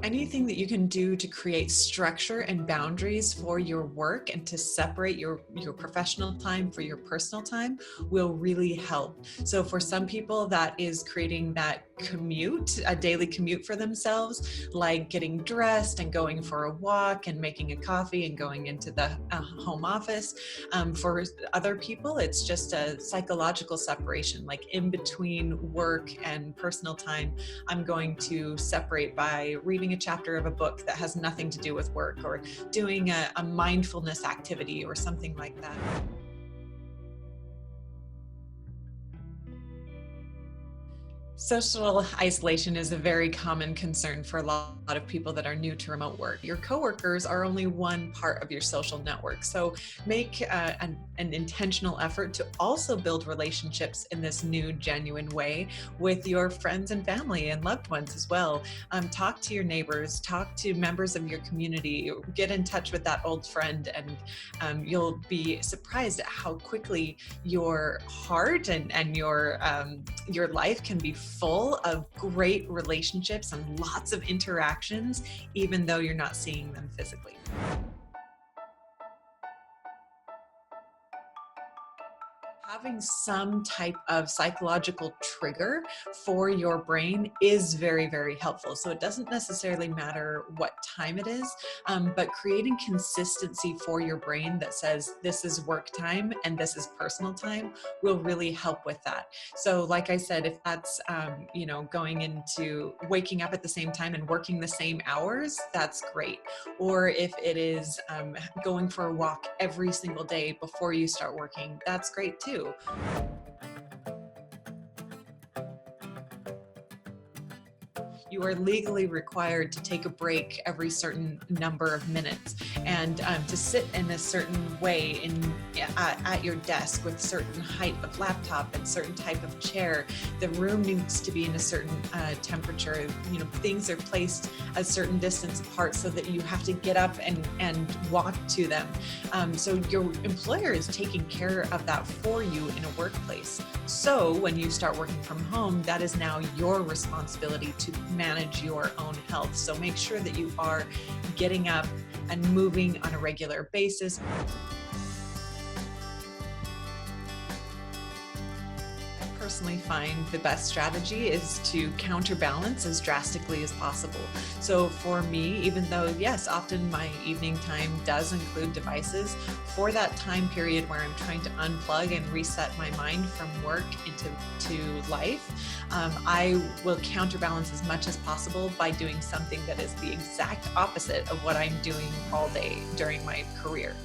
Anything that you can do to create structure and boundaries for your work and to separate your professional time for your personal time will really help. So for some people, that is creating that commute, a daily commute for themselves, like getting dressed and going for a walk and making a coffee and going into the home office. For other people, it's just a psychological separation, like in between work and personal time, I'm going to separate by reading a chapter of a book that has nothing to do with work, or doing a mindfulness activity or something like that. Social isolation is a very common concern for a lot of people that are new to remote work. Your coworkers are only one part of your social network, so make an intentional effort to also build relationships in this new, genuine way with your friends and family and loved ones as well. Talk to your neighbors, talk to members of your community, get in touch with that old friend, and you'll be surprised at how quickly your heart and your life can be full of great relationships and lots of interactions, even though you're not seeing them physically. Having some type of psychological trigger for your brain is very, very helpful. So it doesn't necessarily matter what time it is, but creating consistency for your brain that says this is work time and this is personal time will really help with that. So like I said, if that's, going into waking up at the same time and working the same hours, that's great. Or if it is going for a walk every single day before you start working, that's great too. You are legally required to take a break every certain number of minutes, and to sit in a certain way at your desk with certain height of laptop and certain type of chair. The room needs to be in a certain temperature. Things are placed a certain distance apart so that you have to get up and walk to them. So your employer is taking care of that for you in a workplace. So when you start working from home, that is now your responsibility to manage your own health. So make sure that you are getting up and moving on a regular basis. Personally find the best strategy is to counterbalance as drastically as possible. So for me, even though yes, often my evening time does include devices, for that time period where I'm trying to unplug and reset my mind from work into life, I will counterbalance as much as possible by doing something that is the exact opposite of what I'm doing all day during my career.